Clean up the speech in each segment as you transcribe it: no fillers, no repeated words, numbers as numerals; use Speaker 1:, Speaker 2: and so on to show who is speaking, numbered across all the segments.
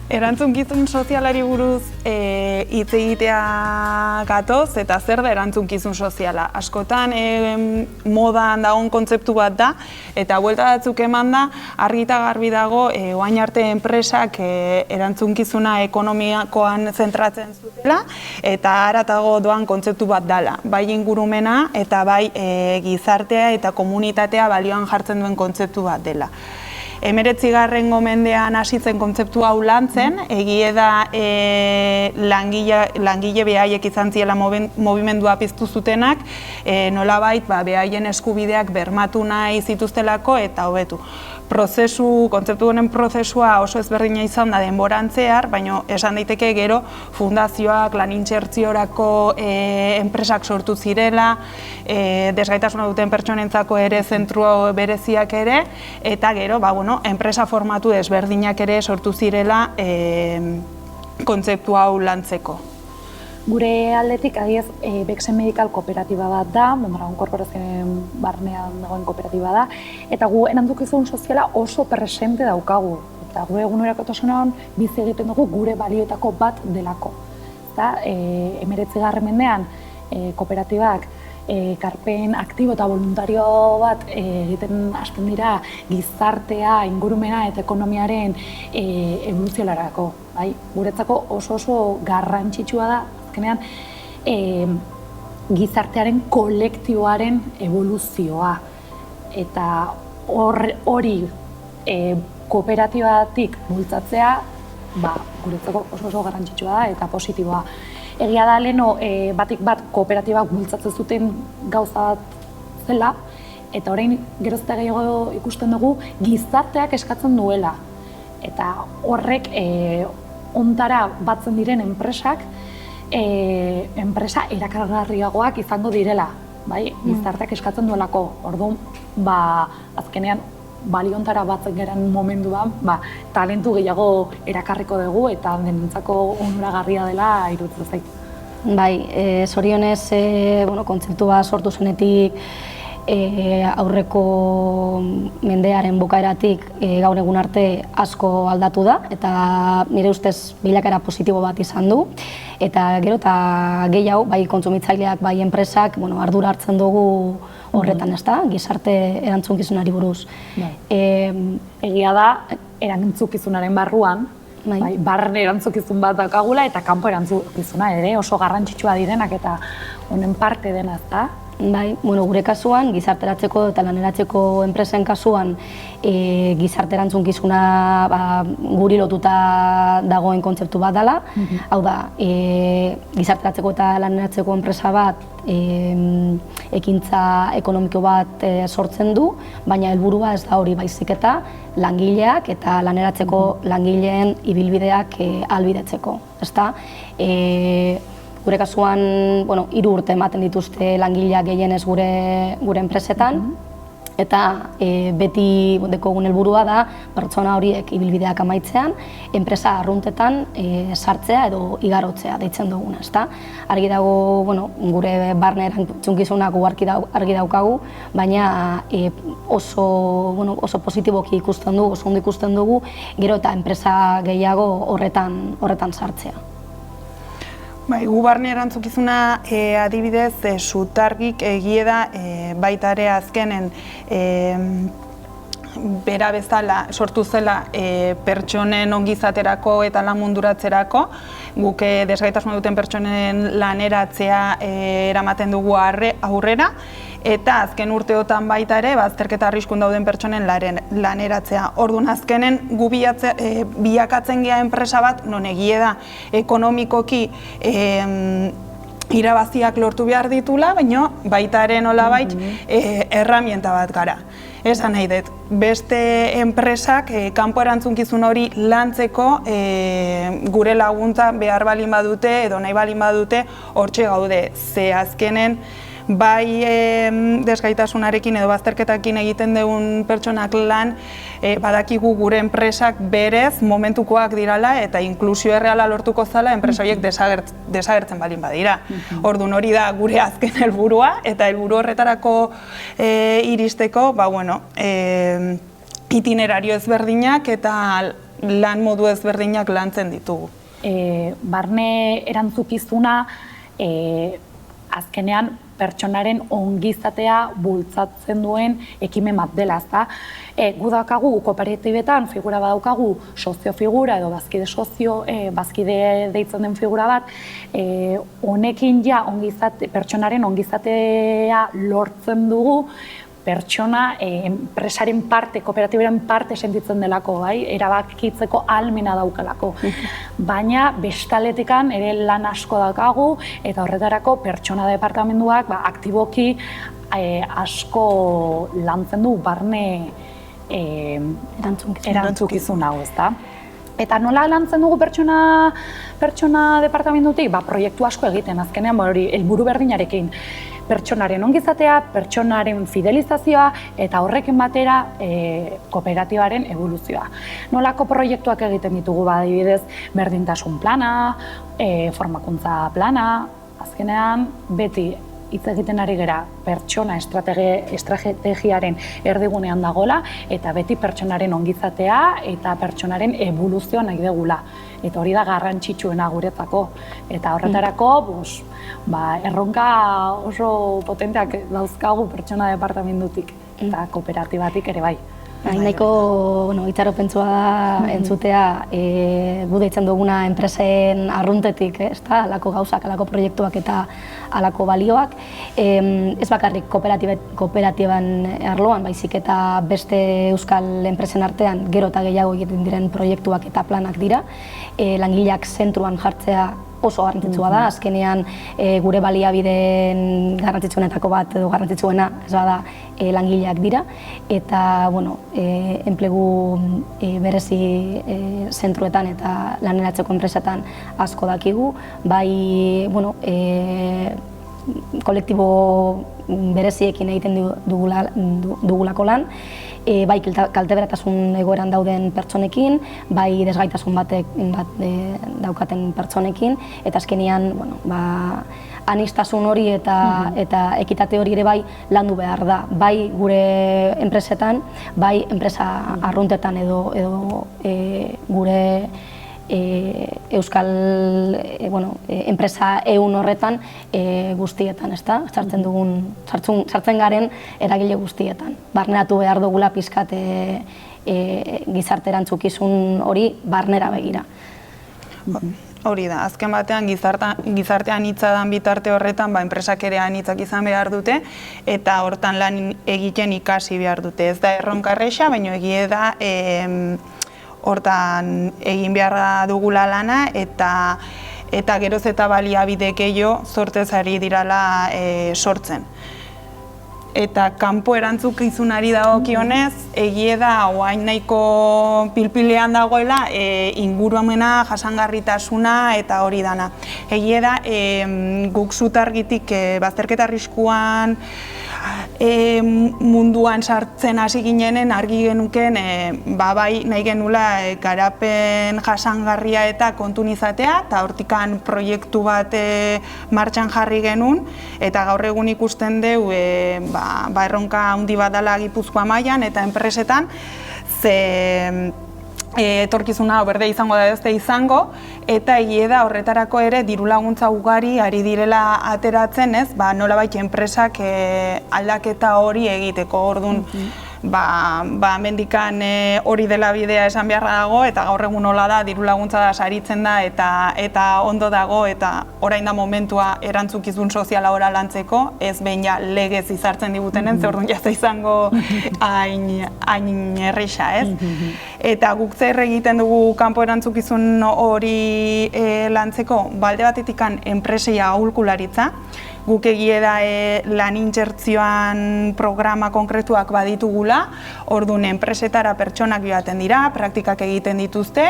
Speaker 1: Erantzunkizun sozialari buruz hitz egitea gatoz, eta zer da erantzunkizun soziala. Askotan modan dagoen kontzeptu bat da, eta buelta batzuk eman da, argi eta garbi dago, orain arte enpresak erantzunkizuna ekonomikoan zentratzen zutela, eta haratago doan kontzeptu bat dela. Bai ingurumena eta bai gizartea eta komunitatea balioan jartzen duen kontzeptu bat dela. 19. mendean hasi zen kontzeptu hau lantzen, egie da langile behaiek izan ziela mugimendua piztu zutenak, nolabait behaien eskubideak bermatu nahi zituztelako eta hobetu. Kontzeptu honen prozesua oso ezberdina izan da denboran zehar, baina esan daiteke gero fundazioak, lan intsertziorako enpresak sortu zirela, desgaitasuna duten pertsonentzako ere zentru bereziak ere, eta gero, enpresa formatu desberdinak ere sortu zirela kontzeptu hau lantzeko.
Speaker 2: Gure aldetik, adiez, Bexen Medical kooperatiba bat da, Mondragon korporazioen barnean dagoen kooperatiba da, eta gu erantzukizun soziala oso presente daukagu. Eta gure egunerakotasunean bizi egiten dugu gure balioetako bat delako. 19. mendean kooperatibak ekarpen aktibo eta voluntario bat egiten hasten dira gizartea, ingurumena eta ekonomiaren evoluziolarako. Guretzako oso garrantzitsua da, azkenean, gizartearen kolektiboaren evoluzioa. Eta hori kooperatibatik bultzatzea, guretzako oso garrantzitsua da eta positiboa. Egia da leheno batik bat kooperatibak bultzatzen zuten gauza bat zela, eta orain geroz eta gehiago ikusten dugu gizarteak eskatzen duela. Eta horrek ontara batzen diren enpresak, enpresa erakargarriagoak izango direla, gizarteak eskatzen duelako. Orduan, azkenean baliontara batzen garen momentuan, talentu gehiago erakarriko dugu eta denentzako onuragarria dela iruditzen zait.
Speaker 3: Zorionez, kontzeptua sortu zenetik aurreko mendearen bukaeratik gaur egun arte asko aldatu da, eta nire ustez bilakaera positibo bat izan du. Eta gero eta gehiago, bai kontsumitzaileak, bai enpresak, ardura hartzen dugu horretan, gizarte erantzunkizunari buruz.
Speaker 2: Egia da, erantzukizunaren barruan, barne erantzukizun bat daukagula eta kanpo erantzukizuna ere oso garrantzitsua direnak eta honen parte dena, ezta?
Speaker 3: Gure kasuan, gizarteratzeko eta laneratzeko enpresen kasuan gizarte erantzunkizuna guri lotuta dagoen kontzeptu bat dela. Hau da, gizarteratzeko eta laneratzeko enpresa bat ekintza ekonomiko bat sortzen du, baina helburua ez da hori, baizik eta langileak eta laneratzeko langileen ibilbideak ahalbidetzeko. Gure kasuan, 3 urte ematen dituzte langileak gehienez gure enpresetan, eta beti dekogun helburua da pertsona horiek ibilbideak amaitzean, enpresa arruntetan sartzea edo igarotzea deitzen duguna. Argi dago, gure barne erantzukizunak argi daukagu, baina oso positiboki ikusten dugu, oso ondo ikusten dugu, gero eta enpresa gehiago horretan sartzea.
Speaker 1: Gu barne erantzukizuna adibidez, Sutargik egie da baita ere azkenen bera bezala sortu zela pertsonen ongizaterako eta lan munduratzerako. Guk desgaitasuna duten pertsonen laneratzea eramaten dugu aurrera, eta azken urteotan baita ere azterketa arriskun dauden pertsonen laneratzea. Orduan azkenen gu bilakatzen gea enpresa bat, non egie da ekonomikoki irabaziak lortu behar ditula, baina baita ere nolabait erramienta bat gara. Esan nahi dut, beste enpresak kanpo erantzunkizun hori lantzeko gure laguntza behar balin badute edo nahi balin badute hortxe gaude. Ze azkenen bai desgaitasunarekin edo bazterketakin egiten dugun pertsonak lan, badakigu gure enpresak berez momentukoak dirala eta inklusio erreala lortuko zala enpresa horiek desagertzen balin badira. Orduan hori da gure azken helburua eta helburu horretarako iristeko, itinerario ezberdinak eta lan modu ezberdinak lantzen ditugu.
Speaker 2: Barne erantzukizuna azkenean pertsonaren ongizatea bultzatzen duen ekimen bat dela, ezta? Gu daukagu kooperatibetan figura badaukagu soziofigura edo bazkide deitzen den figura bat, honekin ja pertsonaren ongizatea lortzen dugu pertsona enpresaren parte, kooperatibaren parte sentitzen delako, bai? Erabakitzeko ahalmena daukalako. Baina bestaletikan ere lan asko daukagu eta horretarako pertsona departamentuak aktiboki asko lantzen du barne erantzukizun hau, ezta? Eta nola lantzen dugu pertsona departamentutik? Proiektu asko egiten, azkenean hori helburu berdinarekin. Pertsonaren ongizatea, pertsonaren fidelizazioa eta horrekin batera kooperatibaren eboluzioa. Nolako proiektuak egiten ditugu, adibidez, berdintasun plana, formakuntza plana, azkenean beti hitz egiten ari gera pertsona estrategiaren erdigunean dagoela eta beti pertsonaren ongizatea eta pertsonaren eboluzioa nahi dugula. Eta hori da garrantzitsuena guretzako. Eta horretarako, erronka oso potenteak dauzkagu pertsona departamentutik eta kooperatibatik ere bai.
Speaker 3: Nahiko itxaropentsua da entzutea gu deitzen duguna enpresen arruntetik, alako gauzak, alako proiektuak eta alako balioak. Ez bakarrik kooperatiban arloan, baizik eta beste euskal enpresen artean gero eta gehiago egiten diren proiektuak eta planak dira. Langileak zentruan jartzea oso garrantzitsua da, azkenean gure baliabideen garrantzitsuenetako bat edo garrantzitsuena ez bada langileak dira eta enplegu berezi zentruetan eta laneratzeko enpresetan asko dakigu, bai kolektibo bereziekin egiten dugulako lan, bai kalteberatasun egoeran dauden pertsonekin, bai desgaitasun bat daukaten pertsonekin, eta azkenean anistasun hori eta ekitate hori ere bai landu behar da, bai gure enpresetan, bai enpresa arruntetan edo gure euskal enpresa ehun horretan guztietan, ezta? Sartzen garen eragile guztietan. Barneratu behar dugula pizkat gizarte erantzukizun hori barnera begira.
Speaker 1: Hori da, azken batean gizartean hitza dan bitarte horretan enpresak ere anitzak izan behar dute eta hortan lan egiten ikasi behar dute. Ez da erronka erresa, baina egie da hortan egin beharra dugula lana eta geroz eta baliabide gehiago sortzez ari dirala sortzen. Eta kanpo erantzukizunari dagokionez, egie da orain nahiko pilpilean dagoela ingurumena, jasangarritasuna eta hori dana. Egie da guk zutargitik bazterketa arriskuan munduan sartzen hasi ginenen argi genuken bai nahi genula garapen jasangarria eta kontun izatea eta hortikan proiektu bat martxan jarri genuen eta gaur egun ikusten dugu erronka handi bat dela Gipuzkoa mailan eta enpresetan ze etorkizuna berde izango da ez da izango eta egie da horretarako ere diru laguntza ugari ari direla ateratzen, ez? Nolabait enpresak aldaketa hori egiteko. Orduan mendikan hori dela bidea esan beharra dago eta gaur egun hola da, diru laguntza da saritzen da eta ondo dago eta orain da momentua erantzukizun soziala ora lantzeko, ez behin ja legez izartzen digutenen, ze orduan jazta izango hain erresa, ez? Eta guk zer egiten dugu kanpo erantzukizun hori lantzeko, balde batetikan enpresia aholkularitza, guk egie da lan intzertzioan programa konkretuak baditugula, orduan enpresetara pertsonak joaten dira, praktikak egiten dituzte,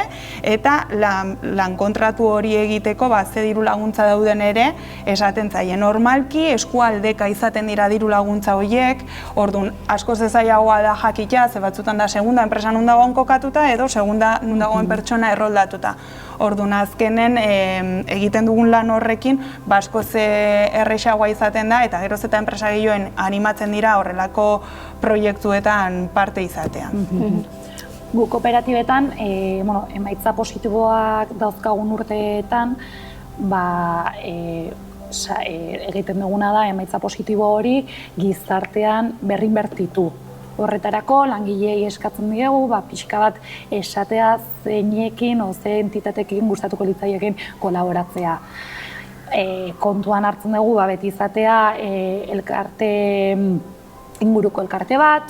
Speaker 1: eta lan kontratu hori egiteko ze diru laguntza dauden ere esaten zaie. Normalki eskualdeka izaten dira diru laguntza horiek, orduan askoz ezailagoa da jakitea, ze batzutan da segunda enpresa nun dagoen kokatuta edo segunda nun dagoen pertsona erroldatuta. Orduan azkenen egiten dugun lan horrekin askoz erresa erresagoa izaten da eta geroz eta enpresa gehioen animatzen dira horrelako proiektuetan parte izatea.
Speaker 2: Gu kooperatibetan, emaitza positiboak dauzkagun urteetan, egiten duguna da emaitza positibo hori gizartean berrinbertitu. Horretarako langileei eskatzen diegu, pixka bat esatea zeinekin o ze entitatekin gustatuko litzaiekin kolaboratzea. Kontuan hartzen dugu beti izatea inguruko elkarte bat,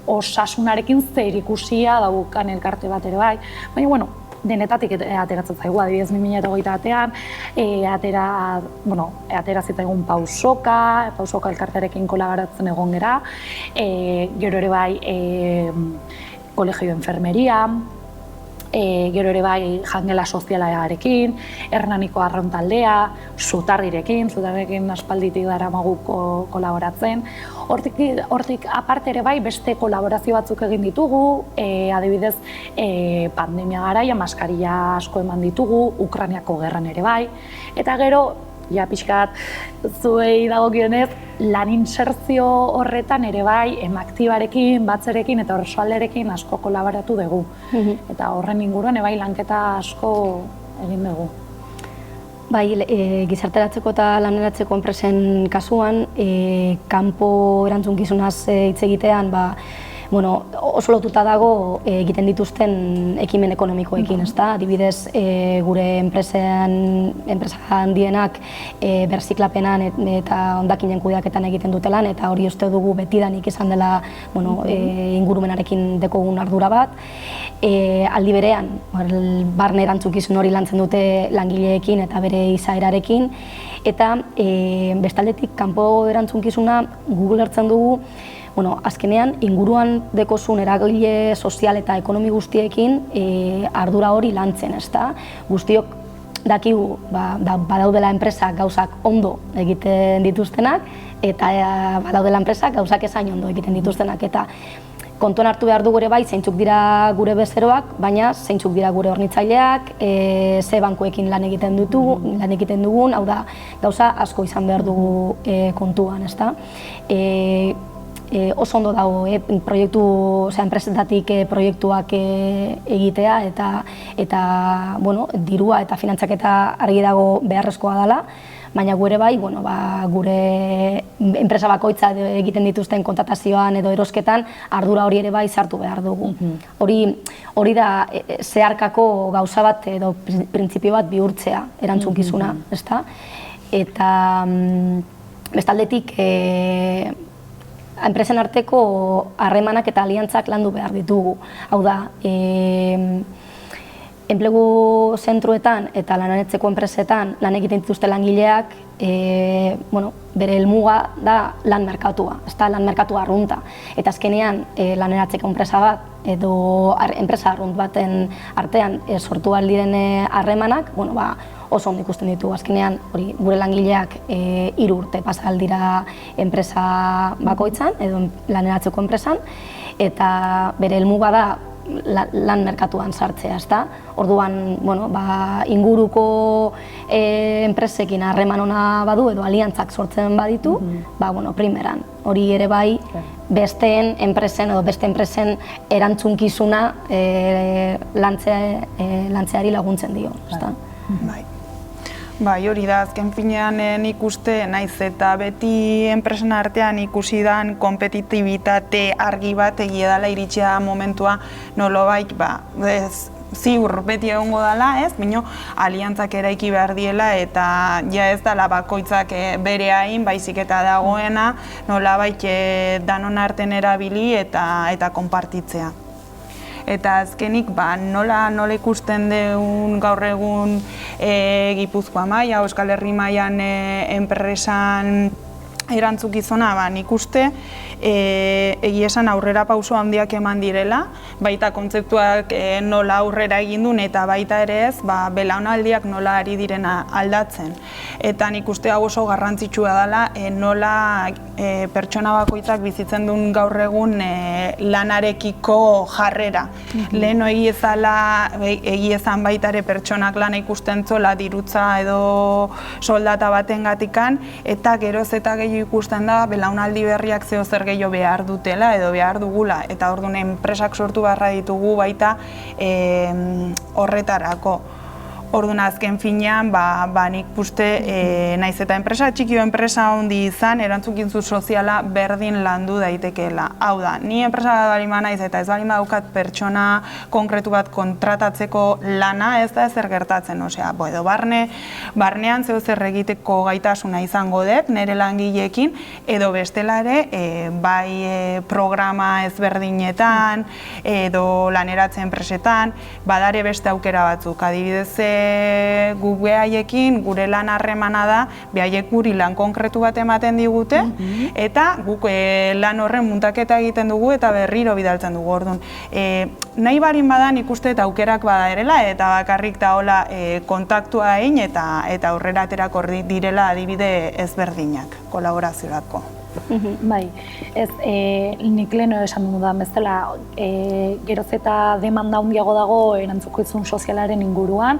Speaker 2: osasunarekin zerikusia daukan elkarte bat ere bai, baina denetatik ateratzen zaigu, adibidez 2021 atera zitzaigun pausoka elkartearekin kolaboratzen egon gera, gero ere bai kolegio enfermeria, gero ere bai jangela sozialarekin, Hernaniko arrauntaldea, Zutarrirekin aspalditik daramagu kolaboratzen. Hortik aparte ere bai beste kolaborazio batzuk egin ditugu, adibidez pandemia garaia maskarilla asko eman ditugu, Ukrainiako gerran ere bai, eta gero pixka bat zuei dagokionez lan insertzio horretan ere bai Emaktibarekin, Batzerekin eta Orsoalderekin asko kolaboratu dugu. Eta horren inguruan bai lanketa asko egin dugu.
Speaker 3: Bai, gizarteratzeko eta laneratzeko enpresen kasuan, kanpo erantzunkizunaz hitz egitean, oso lotuta dago egiten dituzten ekimen ekonomikoekin, ezta? Adibidez, gure enpresa handienak berziklapenan eta hondakinen kudeaketan egiten dutelan, eta hori uste dugu betidanik izan dela ingurumenarekin dekogun ardura bat. Aldi berean, barne erantzunkizun hori lantzen dute langileekin eta bere izaerarekin, eta bestaldetik kanpo erantzunkizuna Google hartzen dugu, azkenean, inguruan dekozun eragile sozial eta ekonomi guztiekin ardura hori lantzen, ezta? Guztiok dakigu, badaudela enpresak gauzak ondo egiten dituztenak, eta badaudela enpresak gauzak ezain ondo egiten dituztenak, eta kontuan hartu behar dugu ere bai zeintzuk dira gure bezeroak, baina zeintzuk dira gure hornitzaileak, ze bankuekin lan egiten dugun, hau da, gauza asko izan behar dugu kontuan, ezta? Oso ondo dago enpresetatik proiektuak egitea eta dirua eta finantzaketa argi dago beharrezkoa dela, baina gure bai, gure enpresa bakoitza egiten dituzten kontratazioan edo erosketan ardura hori ere bai sartu behar dugu. Hori da zeharkako gauza bat edo printzipio bat bihurtzea erantzunkizuna, ezta? Eta bestaldetik enpresen arteko harremanak eta aliantzak landu behar ditugu. Hau da, enplegu zentruetan eta laneratzeko enpresetan lan egiten dituzte langileak, bere helmuga da lan merkatua, lan merkatua arrunta. Eta azkenean laneratzeko enpresa bat edo enpresa arrunt baten artean sortu ahal diren harremanak, oso ondo ikusten ditugu. Azkenean, gure langileak 3 urte pasa ahal dira enpresa bakoitzan edo laneratzeko enpresan, eta bere helmuga da lan merkatuan sartzea, ezta? Orduan, inguruko enpresekin harreman ona badu edo aliantzak sortzen baditu, primeran. Hori ere bai besteen enpresen edo beste enpresen erantzunkizuna lantzeari laguntzen dio, ezta?
Speaker 1: Bai, hori da, azken finean nik uste, naiz eta beti enpresen artean ikusi dan kompetitibitate argi bat egia dela iritsia momentua nolabait, ziur beti egongo dela, ez? Baina aliantzak eraiki behar diela eta ja ez dela bakoitzak bere hain, baizik eta dagoena nolabait danon arten erabili eta konpartitzea. Eta azkenik, nola ikusten dugun gaur egun Gipuzkoa maila, Euskal Herri mailan enpresan erantzukizuna, nik uste egia esan aurrera pauso handiak eman direla, baita kontzeptuak nola aurrera egin duen eta baita ere ez, belaunaldiak nola ari direna aldatzen. Eta nik uste hau oso garrantzitsua dela nola pertsona bakoitzak bizitzen duen gaur egun lanarekiko jarrera. Leheno egia ezan baita ere pertsonak lana ikusten zola dirutza edo soldata batengatikan, eta geroz eta gehiago ikusten da belaunaldi berriak zeo zer gehiago behar dutela edo behar dugula, eta orduan enpresak sortu beharra ditugu baita horretarako. Orduan azken finean, nik uste, naiz eta enpresa txikio enpresa handi izan, erantzukizun soziala berdin landu daitekeela. Hau da, ni enpresa bat balima naiz eta ez balima daukat pertsona konkretu bat kontratatzeko lana, ez da ezer gertatzen, osea, edo barnean zeu zer egiteko gaitasuna izango dut, nire langileekin, edo bestela ere, bai programa ezberdinetan, edo laneratze enpresetan, badare beste aukera batzuk, adibidez, guk behaiekin, gure lan harremana da, behaiek guri lan konkretu bat ematen digute, eta guk lan horren muntaketa egiten dugu eta berriro bidaltzen dugu. Orduan, nahi barin badan ikuste eta aukerak bada erela, eta bakarrik da hola kontaktua egin eta aurrera aterako direla adibide ezberdinak, kolaboraziorako.
Speaker 2: Bai, ez, nik leheno esan dudan bezala, geroz eta demanda handiago dago erantzukizun sozialaren inguruan,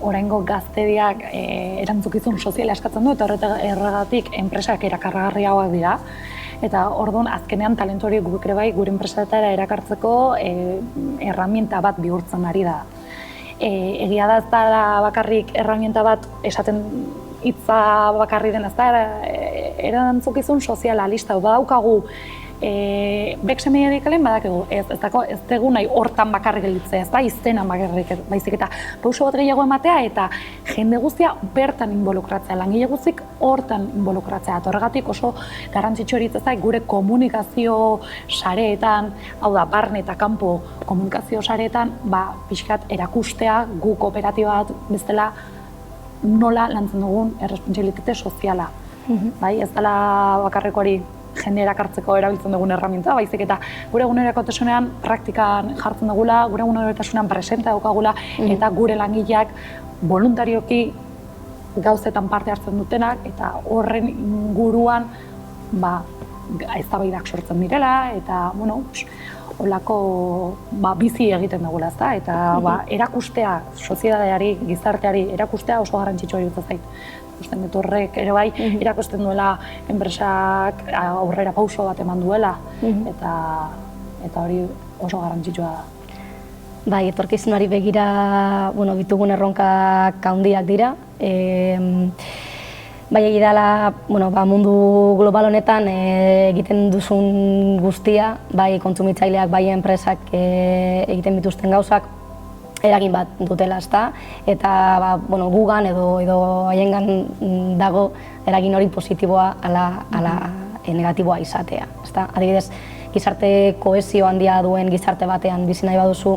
Speaker 2: oraingo gaztediak erantzukizun soziala eskatzen du, eta horregatik enpresak erakargarriagoak dira. Eta orduan, azkenean talentu hori guk ere bai, gure enpresetara erakartzeko erramienta bat bihurtzen ari da. Egia da ez da bakarrik erramienta bat esaten hitza bakarri den, ez da erantzukizun soziala lista badaukagu Beksemiarikalen badakigu, ez dugu nahi hortan bakarrik gelditzea, ez da iztenan bakarrik baizik eta pauso bat gehiago ematea eta jende guztia bertan involukratzea, langile guztik hortan involukratzea. Horregatik oso garrantzitsu hori zaigu gure komunikazio sareetan, hau da, barne eta kanpo komunikazio sareetan, pixkat erakustea gu kooperatiba bat bezala nola lantzen dugun errespontsabilitate soziala. Ez dela bakarreko hori jende erakartzeko erabiltzen dugun erraminta, baizik eta gure egunerokotasunean praktikan jartzen dugula, gure egunerokotasunean presente daukagula, eta gure langileak voluntarioki gauzetan parte hartzen dutenak, eta horren inguruan eztabaidak sortzen direla, eta holako bizi egiten dugula, ezta? Eta erakustea, sozietateari, gizarteari erakustea oso garrantzitsua iruditzen zait. Usten dut horrek ere bai, erakusten duela enpresak aurrera pauso bat eman duela, eta hori oso garrantzitsua da.
Speaker 3: Bai, etorkizunari begira ditugun erronkak handiak dira. Bai, egidala mundu global honetan egiten duzun guztia, bai kontsumitzaileak, bai enpresak egiten dituzten gauzak, eragin bat dutela, ezta? Eta gugan edo haiengan dago eragin hori positiboa ala negatiboa izatea, ezta? Adibidez, gizarte kohesio handia duen gizarte batean bizi nahi baduzu,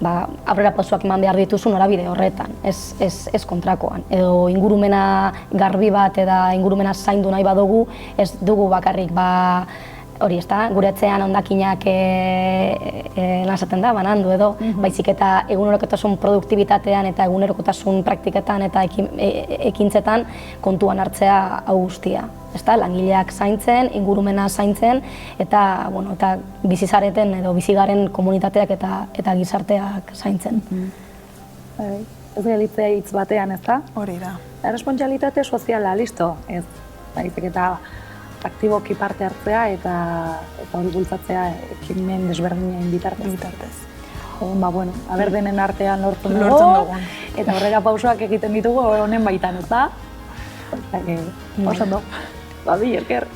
Speaker 3: aurrera pausoak eman behar dituzu norabide horretan, ez kontrakoan. Edo ingurumena garbi bat eta ingurumena zaindu nahi badugu, ez dugu bakarrik hori, ezta, gure etxean hondakinak esaten da, banandu edo, baizik eta egunerokotasun produktibitatean eta egunerokotasun praktiketan eta ekintzetan kontuan hartzea hau guztia. Ezta, langileak zaintzen, ingurumena zaintzen, eta bizizareten edo bizigaren komunitateak eta gizarteak zaintzen.
Speaker 2: Ez gelitzea hitz batean, ezta?
Speaker 1: Hori da.
Speaker 2: Errespontsabilitate soziala, listo, ez, baizik eta aktiboki parte hartzea eta hori bultzatzea ekimen desberdinen bitartez. Denen artean lortzen dugu, eta horrela pausoak egiten ditugu honen baitan, ezta? Oso ondo, bi esker.